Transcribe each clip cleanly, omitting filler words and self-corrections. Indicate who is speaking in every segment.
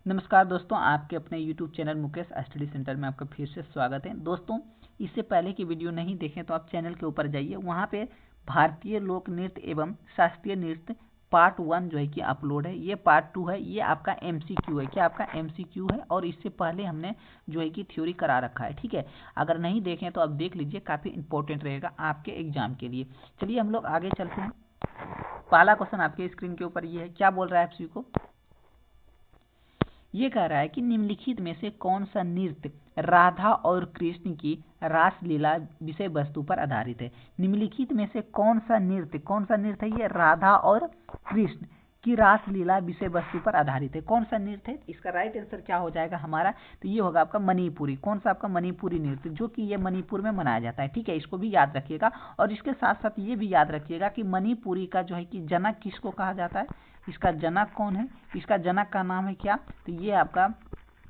Speaker 1: नमस्कार दोस्तों, आपके अपने YouTube channel Mukesh study centre में आपका फिर से स्वागत है। दोस्तों, इससे पहले की वीडियो नहीं देखें तो आप चैनल के ऊपर जाइए, वहाँ पे भारतीय लोक नृत्य एवं शास्त्रीय नृत्य पार्ट 1 जो है कि अपलोड है। ये पार्ट 2 है, ये आपका MCQ है। क्या आपका MCQ है? और इससे पहले हमने जो है कि थ्योरी करा रखा है, ठीक है। अगर नहीं देखें तो आप देख लीजिए, काफ़ी इंपॉर्टेंट रहेगा आपके एग्जाम के लिए। चलिए हम लोग आगे चलते हैं। पहला क्वेश्चन आपके स्क्रीन के ऊपर ये है, क्या बोल रहा है आप सभी को? ये कह रहा है कि निम्नलिखित में से कौन सा नृत्य राधा और कृष्ण की रासलीला विषय वस्तु पर आधारित है। निम्नलिखित में से कौन सा नृत्य है ये राधा और कृष्ण की रासलीला विषय वस्तु पर आधारित है। कौन सा नृत्य है? इसका राइट आंसर क्या हो जाएगा हमारा? तो ये होगा आपका मणिपुरी। कौन सा? आपका मणिपुरी नृत्य, जो कि ये मणिपुर में मनाया जाता है, ठीक है। इसको भी याद रखिएगा। और इसके साथ साथ ये भी याद रखिएगा कि मणिपुरी का जो है कि जनक किसको कहा जाता है। इसका जनक कौन है? इसका जनक का नाम है क्या? तो ये आपका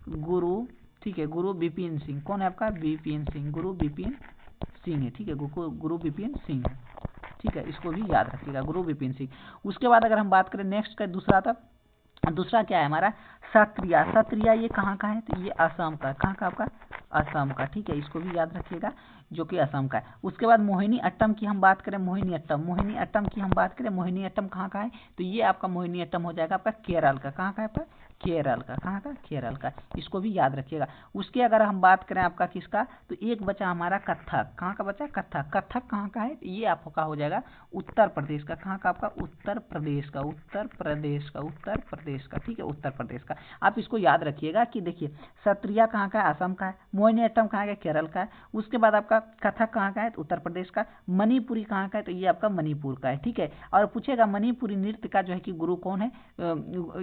Speaker 1: गुरु, ठीक है, गुरु बिपिन सिंह। कौन है आपका? बिपिन सिंह, गुरु बिपिन सिंह है, ठीक है, गुरु बिपिन सिंह है, ठीक है। इसको भी याद रखिएगा, गुरु बिपिन सिंह। उसके बाद अगर हम बात करें नेक्स्ट का दूसरा क्या है हमारा? सत्रिया। सत्रिया ये कहाँ का है? तो ये असम का। कहाँ का आपका? असम का, ठीक है। इसको भी याद रखिएगा, जो कि असम का है। उसके बाद मोहिनी अट्टम की हम बात करें, मोहिनी अट्टम की हम बात करें, मोहिनी अट्टम कहाँ का है? तो ये आपका मोहिनी अट्टम हो जाएगा आपका केरल का। कहाँ का है आपका? केरल का। कहाँ का? केरल का। इसको भी याद रखिएगा। उसके अगर हम बात करें आपका किसका, तो एक बचा हमारा कथक। कहाँ का बचा? कथक। कथक कहाँ का है? ये आपका हो जाएगा उत्तर प्रदेश का। कहाँ का आपका? उत्तर प्रदेश का, ठीक है, उत्तर प्रदेश का। आप इसको याद रखिएगा कि देखिए, सत्रिया कहाँ का है? असम का है। मोहिनी अट्टम कहाँ का है? केरल का है। उसके बाद आपका कथक कहाँ का है? तो उत्तर प्रदेश का। मणिपुरी कहाँ का है? तो ये आपका मणिपुर का है, ठीक है। और पूछेगा मणिपुरी नृत्य का जो है कि गुरु कौन है,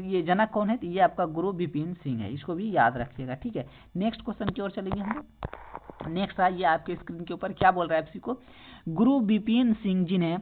Speaker 1: ये जनक कौन है? तो ये आपका गुरु बिपिन सिंह है। इसको भी याद रखिएगा, ठीक है। नेक्स्ट क्वेश्चन की ओर चलेंगे हम। नेक्स्ट आइए आपके स्क्रीन के ऊपर, क्या बोल रहा है आप को? गुरु बिपिन सिंह जी ने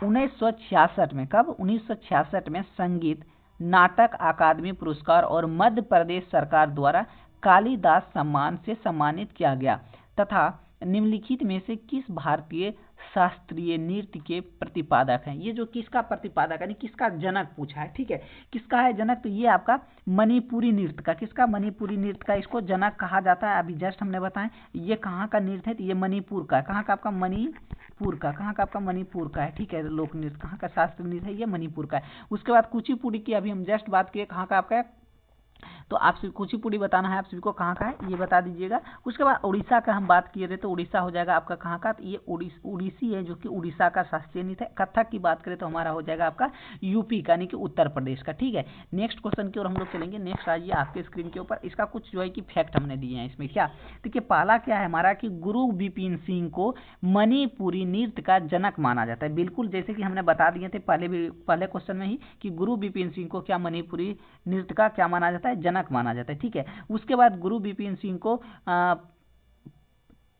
Speaker 1: 1966 में, कब? 1966 में संगीत नाटक अकादमी पुरस्कार और मध्य प्रदेश सरकार द्वारा कालिदास सम्मान से सम्मानित किया गया तथा निम्नलिखित में से किस भारतीय शास्त्रीय नृत्य के प्रतिपादक हैं। ये जो किसका प्रतिपादक यानी किसका जनक पूछा है, ठीक है। किसका है जनक? तो ये आपका मणिपुरी नृत्य का। किसका? मणिपुरी नृत्य का इसको जनक कहा जाता है। अभी जस्ट हमने बताया ये कहाँ का नृत्य है, तो ये मणिपुर का। कहाँ का आपका? मणिपुर का। कहाँ का आपका? मणिपुर का है, ठीक है। लोक नृत्य कहाँ का? शास्त्रीय नृत्य है, ये मणिपुर का है। उसके बाद कुचिपुड़ी की अभी हम जस्ट बात किए, कहाँ का आपका? तो आप सभी कुचिपुड़ी बताना है, आप सभी को कहाँ का है ये बता दीजिएगा। उसके बाद उड़ीसा का हम बात किए थे, तो उड़ीसा हो जाएगा आपका कहाँ का? तो ये उड़ीसी है, जो कि उड़ीसा का शास्त्रीय नृत्य है। कथक की बात करें तो हमारा हो जाएगा आपका यूपी का, यानी कि उत्तर प्रदेश का, ठीक है। नेक्स्ट क्वेश्चन की ओर हम लोग चलेंगे। नेक्स्ट आइए आपके स्क्रीन के ऊपर, इसका कुछ जो है कि फैक्ट हमने दिए हैं इसमें। क्या देखिए, पहला क्या है हमारा कि गुरु बिपिन सिंह को मणिपुरी नृत्य का जनक माना जाता है। बिल्कुल जैसे कि हमने बता दिए थे पहले क्वेश्चन में ही कि गुरु बिपिन सिंह को क्या मणिपुरी नृत्य का क्या माना जाता है? जनक माना जाता है, ठीक है। उसके बाद गुरु बिपिन सिंह को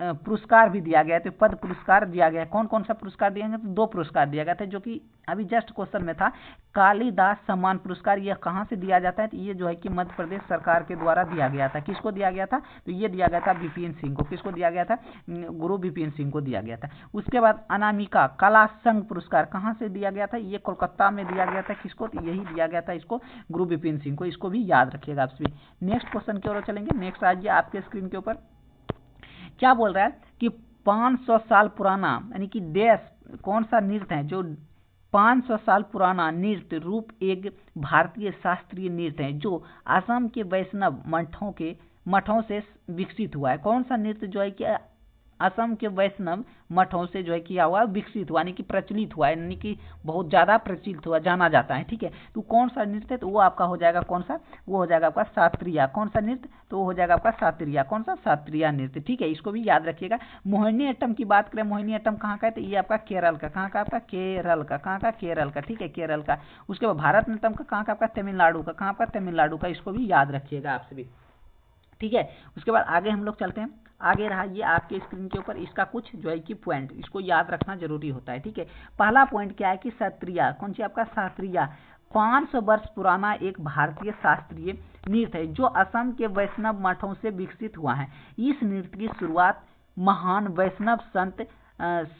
Speaker 1: पुरस्कार भी दिया गया, तो पद पुरस्कार दिया गया। कौन कौन सा पुरस्कार दिया गया? तो 2 पुरस्कार दिया गया था, जो कि अभी जस्ट क्वेश्चन में था। कालिदास सम्मान पुरस्कार ये कहाँ से दिया जाता है? तो ये जो है कि मध्य प्रदेश सरकार के द्वारा दिया गया था। किसको दिया गया था? तो ये दिया गया था बिपिन सिंह को। किसको दिया गया था? गुरु बिपिन सिंह को दिया गया था। उसके बाद अनामिका कला संघ पुरस्कार कहाँ से दिया गया था? ये कोलकाता में दिया गया था। किसको? तो यही दिया गया था इसको, गुरु बिपिन सिंह को। इसको भी याद रखिएगा आप सभी। नेक्स्ट क्वेश्चन की ओर चलेंगे। नेक्स्ट आइए आपके स्क्रीन के ऊपर, क्या बोल रहा है कि 500 साल पुराना, यानी कि देश कौन सा नृत्य है जो 500 साल पुराना नृत्य रूप एक भारतीय शास्त्रीय नृत्य है जो असम के वैष्णव मठों से विकसित हुआ है। कौन सा नृत्य जो है कि असम के वैष्णव मठों से जो है किया हुआ, विकसित हुआ, यानी कि प्रचलित हुआ, यानी कि बहुत ज़्यादा प्रचलित हुआ, जाना जाता है, ठीक है। तो कौन सा नृत्य है? तो वो आपका हो जाएगा कौन सा? वो हो जाएगा आपका शास्त्रीय। कौन सा नृत्य? तो वो हो जाएगा आपका शास्त्रीय। कौन सा? शास्त्रीय नृत्य, ठीक है। इसको भी याद रखिएगा। मोहिनी अट्टम की बात करें, मोहिनी अट्टम कहाँ का है? तो ये आपका केरल का। कहाँ का आपका? केरल का। कहाँ का? केरल का, ठीक है, केरल का। उसके बाद भारत नाट्यम का कहाँ का आपका? तमिलनाडु का। कहाँ का? तमिलनाडु का। इसको भी याद रखिएगा आप सभी, ठीक है। उसके बाद आगे हम लोग चलते हैं। आगे रहा ये आपके स्क्रीन के ऊपर, इसका कुछ जो है कि पॉइंट इसको याद रखना जरूरी होता है, ठीक है। पहला पॉइंट क्या है कि सत्रिया, कौन सी आपका? शास्त्रीय 500 वर्ष पुराना एक भारतीय शास्त्रीय नृत्य है जो असम के वैष्णव मठों से विकसित हुआ है। इस नृत्य की शुरुआत महान वैष्णव संत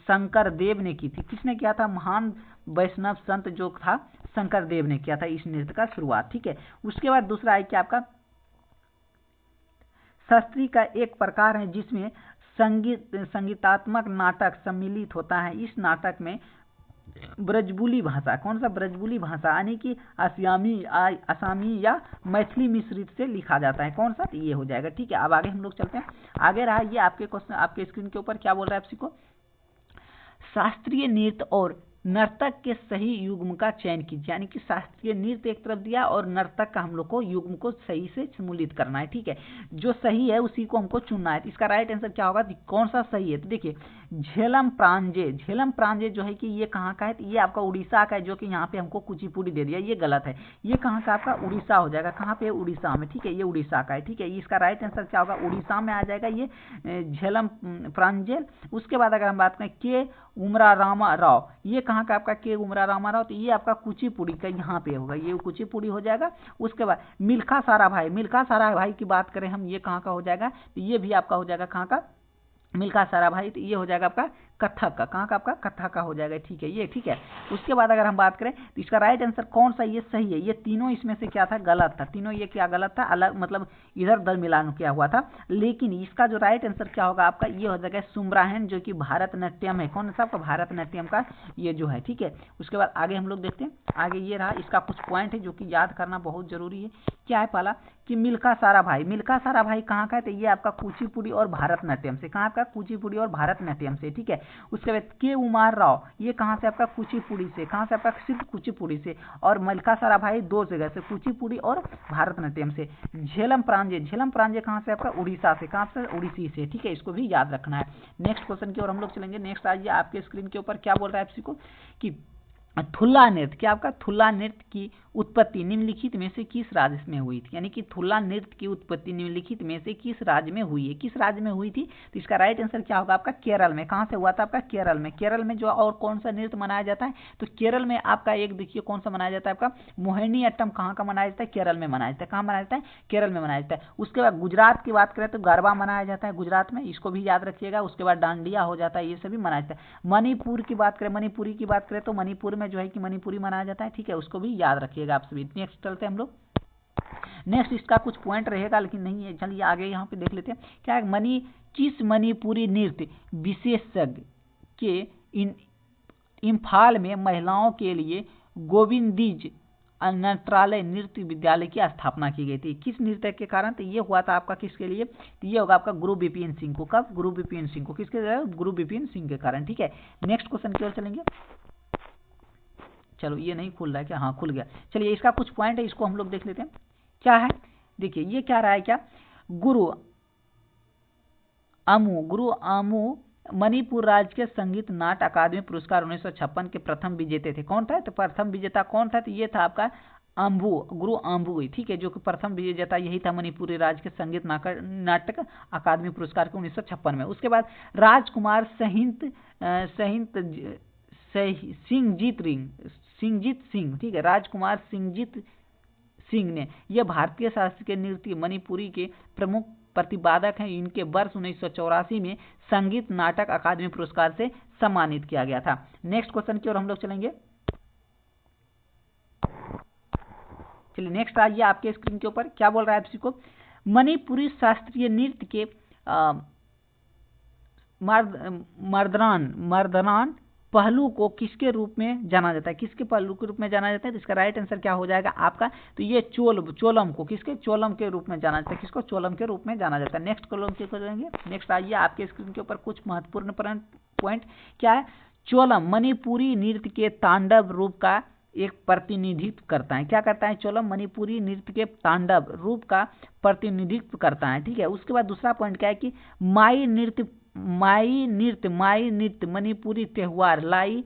Speaker 1: शंकर देव ने की थी। किसने किया था? महान वैष्णव संत जो था शंकर देव ने किया था इस नृत्य का शुरुआत। ठीक है, उसके बाद दूसरा है कि आपका शास्त्रीय का एक प्रकार है जिसमें संगीतात्मक नाटक सम्मिलित होता है। इस नाटक में ब्रजबुली भाषा, कौन सा ब्रजबुली भाषा यानी कि असामी या मैथिली मिश्रित से लिखा जाता है। कौन सा, तो ये हो जाएगा। ठीक है, अब आगे हम लोग चलते हैं। आगे रहा ये आपके क्वेश्चन, आपके स्क्रीन के ऊपर क्या बोल रहा है आपसी को, शास्त्रीय नृत्य और नर्तक के सही युग्म का चयन कीजिए। यानी कि शास्त्रीय नृत्य एक तरफ दिया और नर्तक का हम लोग को युग्म को सही से सम्मिलित करना है। ठीक है, जो सही है उसी को हमको चुनना है। इसका राइट आंसर क्या होगा, कौन सा सही है, तो देखिए झेलम प्रांजे, झेलम प्रांजे जो है कि ये कहाँ का है, तो ये आपका उड़ीसा का है, जो कि यहाँ पे हमको कुचिपुड़ी दे दिया, ये गलत है। ये कहाँ का आपका उड़ीसा हो जाएगा, कहाँ पे, उड़ीसा में। ठीक है, ये उड़ीसा का है। ठीक है, इसका राइट आंसर क्या होगा, उड़ीसा में आ जाएगा ये झेलम प्रांजल। उसके बाद अगर हम बात करें के उमरा रामा राव, ये कहाँ का आपका के उमरा रामा राव, तो ये आपका कुचिपुड़ी का यहाँ पे होगा, ये कुचिपुड़ी हो जाएगा। उसके बाद मिल्खा सारा भाई, मिल्खा सारा भाई की बात करें हम, ये कहाँ का हो जाएगा, तो ये भी आपका हो जाएगा कहाँ का, मिल्खा सारा भाई, तो ये हो जाएगा आपका कथक का, कहाँ का आपका कथक का हो जाएगा। ठीक है, ये ठीक है। उसके बाद अगर हम बात करें तो इसका राइट आंसर कौन सा, ये सही है। ये तीनों इसमें से क्या था, गलत था, तीनों ये क्या गलत था, अलग मतलब इधर दर मिलान किया हुआ था। लेकिन इसका जो राइट आंसर क्या होगा आपका, ये हो जाएगा सुम्राहन, जो कि भारतनाट्यम है। कौन सा आपका, भारतनाट्यम का ये जो है। ठीक है, उसके बाद आगे हम लोग देखते हैं। आगे ये रहा, इसका कुछ पॉइंट है जो कि याद करना बहुत जरूरी है। क्या है, पहला कि मिल्खा सारा भाई, मिल्खा सारा भाई कहाँ का है, तो ये आपका कुचिपुड़ी और भारतनाट्यम से, कहाँ आपका कुचिपुड़ी और भारतनाट्यम से। ठीक है, उसके बाद के उमार राव, ये कहाँ से आपका कुचिपुड़ी से, कहाँ से आपका सिर्फ कुचिपुड़ी से, और मिल्खा सारा भाई दो जगह से, कुचिपुड़ी और भारतनाट्यम से। झेलम प्रांजे, झेलम प्रांजे कहाँ से आपका, उड़ीसा से, कहाँ से, उड़ीसी से। ठीक है, इसको भी याद रखना है। नेक्स्ट क्वेश्चन की ओर हम लोग चलेंगे। नेक्स्ट आइए, आपके स्क्रीन के ऊपर क्या बोल रहा है आपसी को कि थुल्ला नृत्य, क्या आपका थुल्ला नृत्य की उत्पत्ति निम्नलिखित में से किस राज्य में हुई थी। यानी कि थुल्ला नृत्य की उत्पत्ति निम्नलिखित में से किस राज्य में हुई है, किस राज्य में हुई थी, तो इसका राइट आंसर क्या होगा आपका, केरल में। कहाँ से हुआ था आपका, केरल में। केरल में जो और कौन सा नृत्य मनाया जाता है, तो केरल में आपका एक देखिए कौन सा मनाया जाता है आपका, मोहिनी अट्टम कहाँ का मनाया जाता है, केरल में मनाया जाता है। कहाँ मनाया जाता है, केरल में मनाया जाता है। उसके बाद गुजरात की बात करें तो गरबा मनाया जाता है गुजरात में, इसको भी याद रखिएगा। उसके बाद डांडिया हो जाता है, ये सभी मनाया जाता है। मणिपुर की बात करें, मणिपुरी की बात करें तो मणिपुर में जो है कि मणिपुरी मनाया जाता है। ठीक है, उसको भी याद रखिएगा आप सभी। नेक्स्ट चलते हैं हम लोग। नेक्स्ट इसका कुछ पॉइंट रहेगा लेकिन नहीं है, चलिए आगे यहाँ पे देख लेते हैं। क्या है, किस मणिपुरी नृत्य विशेषज्ञ के इम्फाल में महिलाओं के लिए गोविंदीज नटरालय नृत्य विद्यालय की स्थापना की गई थी। किस नृत्य के कारण, तो ये हुआ था आपका किसके लिए, तो ये होगा आपका गुरु विपिन सिंह को। कब, गुरु विपिन सिंह को, किसके, गुरु विपिन सिंह के कारण। ठीक है, नेक्स्ट क्वेश्चन की ओर चलेंगे। चलो ये नहीं खुल रहा है क्या, हाँ खुल गया। चलिए इसका कुछ पॉइंट है, इसको हम लोग देख लेते हैं। क्या है, देखिए ये क्या रहा है, क्या गुरु आमू मणिपुर राज्य के संगीत नाट्य अकादमी पुरस्कार 1956 के प्रथम विजेता थे। कौन था, तो प्रथम विजेता कौन था, तो ये था आपका गुरु आम्बू। ठीक है, जो कि प्रथम विजेता यही था मणिपुरी राज्य के संगीत नाटक अकादमी पुरस्कार के 1956 में। उसके बाद राजकुमार सिंहजीत सिंह, ठीक है, राजकुमार सिंहजीत सिंह ने, यह भारतीय शास्त्रीय नृत्य मणिपुरी के प्रमुख प्रतिपादक हैं। इनके वर्ष 1984 में संगीत नाटक अकादमी पुरस्कार से सम्मानित किया गया था। नेक्स्ट क्वेश्चन की ओर हम लोग चलेंगे। चलिए नेक्स्ट आइए, आपके स्क्रीन के ऊपर क्या बोल रहा है आपसी को, मणिपुरी शास्त्रीय नृत्य के मर्दनान पहलू को किसके रूप में जाना जाता है, किसके पहलू के रूप में जाना जाता है, तो इसका राइट आंसर क्या हो जाएगा आपका, तो ये चोलम को, किसके, चोलम के रूप में जाना जाता है। किसको, चोलम के रूप में जाना जाता है। नेक्स्ट कॉलम के करेंगे। नेक्स्ट आइए, आपके स्क्रीन के ऊपर कुछ महत्वपूर्ण पॉइंट क्या है, चोलम मणिपुरी नृत्य के तांडव रूप का एक प्रतिनिधित्व करता है। क्या करता है, चोलम मणिपुरी नृत्य के तांडव रूप का प्रतिनिधित्व करता है। ठीक है, उसके बाद दूसरा पॉइंट क्या है कि माई नृत्य मणिपुरी त्योहार लाई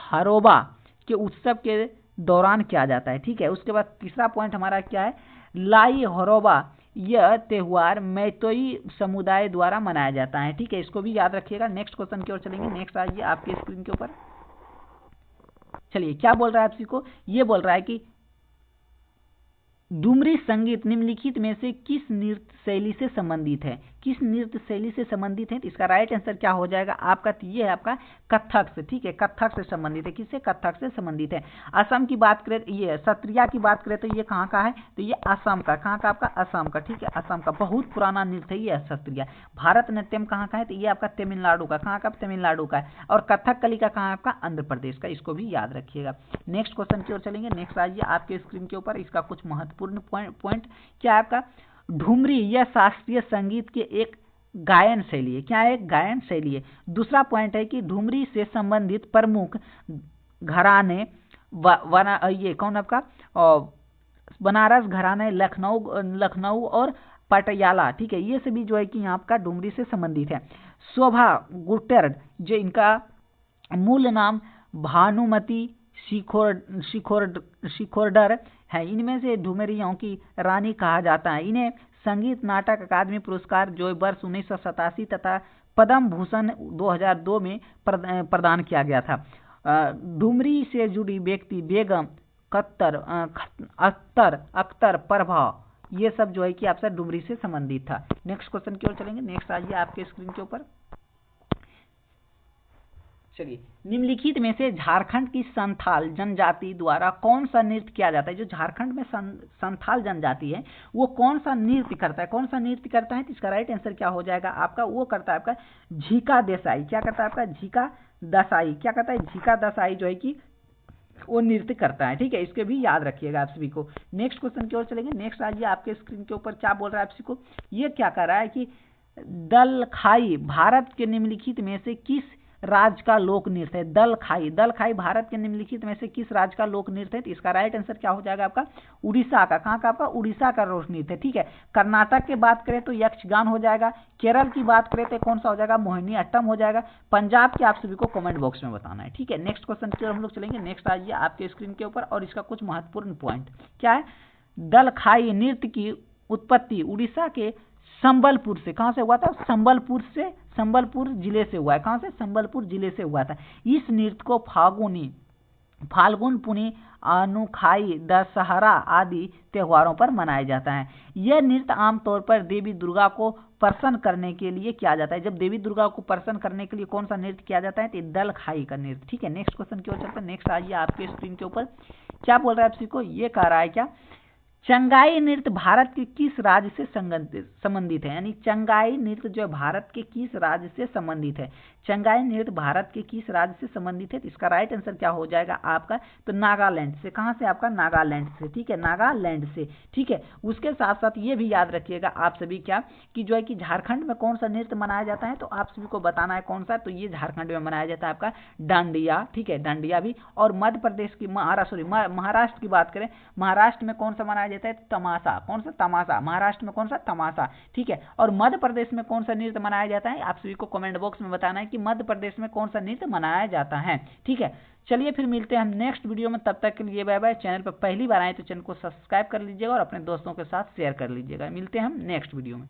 Speaker 1: हरोबा के उत्सव के दौरान किया जाता है। ठीक है, उसके बाद तीसरा पॉइंट हमारा क्या है, लाई हरोबा यह त्योहार मैतेई समुदाय द्वारा मनाया जाता है। ठीक है, इसको भी याद रखिएगा। नेक्स्ट क्वेश्चन की ओर चलेंगे। नेक्स्ट आइए, आपके स्क्रीन के ऊपर। चलिए क्या बोल रहा है आपसी को, ये बोल रहा है कि डुमरी संगीत निम्नलिखित में से किस नृत्य शैली से संबंधित है, किस नृत्य शैली से संबंधित है? तो इसका राइट आंसर क्या हो जाएगा आपका? तो ये है आपका कथक से, ठीक है, कथक से संबंधित है। किससे? कथक से संबंधित है। असम की बात करें, ये सत्रिया की बात करें तो ये कहाँ का है? तो ये असम का। कहाँ का आपका? असम का, ठीक है, असम का। बहुत पुराना नृत्य है ये सत्रिया। भारतनाट्यम कहाँ का है? तो ये आपका तमिलनाडु का। कहाँ का? तमिलनाडु का है। और कथकली का कहाँ आपका? आंध्र प्रदेश का। इसको भी याद रखिएगा। नेक्स्ट क्वेश्चन की ओर चलेंगे। नेक्स्ट आइए आपके स्क्रीन के ऊपर, इसका कुछ महत्वपूर्ण पॉइंट क्या है आपका? ठुमरी यह शास्त्रीय संगीत के एक गायन शैली है। क्या है? गायन शैली है। दूसरा पॉइंट है कि ठुमरी से संबंधित प्रमुख घराने ये कौन आपका? बनारस घराने, लखनऊ और पटियाला, ठीक है, ये सभी जो है कि यहाँ का ठुमरी से संबंधित है। शोभा गुट्टर, जो इनका मूल नाम भानुमति शिखोरडर है, इनमें से ठुमरियों की रानी कहा जाता है। इन्हें संगीत नाटक अकादमी पुरस्कार जो वर्ष 1987 तथा पद्म भूषण 2002 में प्रदान किया गया था। ठुमरी से जुड़ी व्यक्ति बेगम, अख्तर, प्रभा, ये सब जो है कि आपसे ठुमरी से संबंधित था। नेक्स्ट क्वेश्चन की ओर चलेंगे। नेक्स्ट आइए आपके स्क्रीन के ऊपर। चलिए, निम्नलिखित में से झारखंड की संथाल जनजाति द्वारा कौन सा नृत्य किया जाता है? जो झारखंड में संथाल जनजाति है वो कौन सा नृत्य करता है? कौन सा नृत्य करता है? तो इसका राइट आंसर क्या हो जाएगा आपका? वो करता है आपका झीका दसाई। क्या करता है आपका? झीका दसाई। क्या करता है? झीका दसाई जो है कि वो नृत्य करता है, ठीक है, इसके भी याद रखिएगा आप सभी को। नेक्स्ट क्वेश्चन की ओर चलेंगे। नेक्स्ट आइए आपके स्क्रीन के ऊपर, क्या बोल रहा है आप सभी को? ये क्या कर रहा है कि दलखाई भारत के निम्नलिखित में से किस राज्य का लोक नृत्य है? दलखाई भारत के निम्नलिखित में से किस राज्य का लोक नृत्य है? तो इसका राइट आंसर क्या हो जाएगा आपका? उड़ीसा का। कहाँ का आपका? उड़ीसा का लोक नृत्य है, ठीक है। कर्नाटक की बात करें तो यक्षगान हो जाएगा। केरल की बात करें तो कौन सा हो जाएगा? मोहिनी अट्टम हो जाएगा। पंजाब के आप सभी को कमेंट बॉक्स में बताना है, ठीक है। नेक्स्ट क्वेश्चन की ओर हम लोग चलेंगे। नेक्स्ट आइए आपके स्क्रीन के ऊपर, और इसका कुछ महत्वपूर्ण पॉइंट क्या है? दलखाई नृत्य की उत्पत्ति उड़ीसा के संबलपुर से, कहां से हुआ था? संबलपुर जिले से हुआ है। कहां से? संबलपुर जिले से हुआ था। इस नृत्य को फाल्गुन पुनी, अनुखाई, दशहरा आदि त्योहारों पर मनाया जाता है। यह नृत्य आमतौर पर देवी दुर्गा को प्रसन्न करने के लिए किया जाता है। जब देवी दुर्गा को प्रसन्न करने के लिए कौन सा नृत्य किया जाता है? तो दलखाई का नृत्य, ठीक है। नेक्स्ट क्वेश्चन की ओर चलते हैं। नेक्स्ट आइए आपके स्क्रीन के ऊपर, क्या बोल रहा है आप सभी को? ये कह रहा है क्या? चंगाई नृत्य भारत के किस राज्य से संबंधित है? यानी चंगाई नृत्य जो है भारत के किस राज्य से संबंधित है? चंगाई नृत्य भारत के किस राज्य से संबंधित है? तो इसका राइट आंसर क्या हो जाएगा आपका? तो नागालैंड से। कहां से आपका? नागालैंड से, ठीक है, नागालैंड से, ठीक है। उसके साथ साथ ये भी याद रखिएगा आप सभी क्या कि जो है कि झारखंड में कौन सा नृत्य मनाया जाता है, तो आप सभी को बताना है कौन सा। तो ये झारखंड में मनाया जाता है आपका डांडिया, ठीक है, डांडिया भी। और मध्य प्रदेश की महाराष्ट्र की बात करें, महाराष्ट्र में कौन सा मनाया जाता है? तमाशा। कौन सा? तमाशा। महाराष्ट्र में कौन सा? तमाशा, ठीक है। और मध्य प्रदेश में कौन सा नृत्य मनाया जाता है? आप सभी को कमेंट बॉक्स में बताना है कि मध्य प्रदेश में कौन सा नृत्य मनाया जाता है, ठीक है। चलिए फिर मिलते हैं हम नेक्स्ट वीडियो में, तब तक के लिए बाय बाय। चैनल पर पहली बार आए तो चैनल को सब्सक्राइब कर लीजिएगा और अपने दोस्तों के साथ शेयर कर लीजिएगा। मिलते हैं हम नेक्स्ट वीडियो में।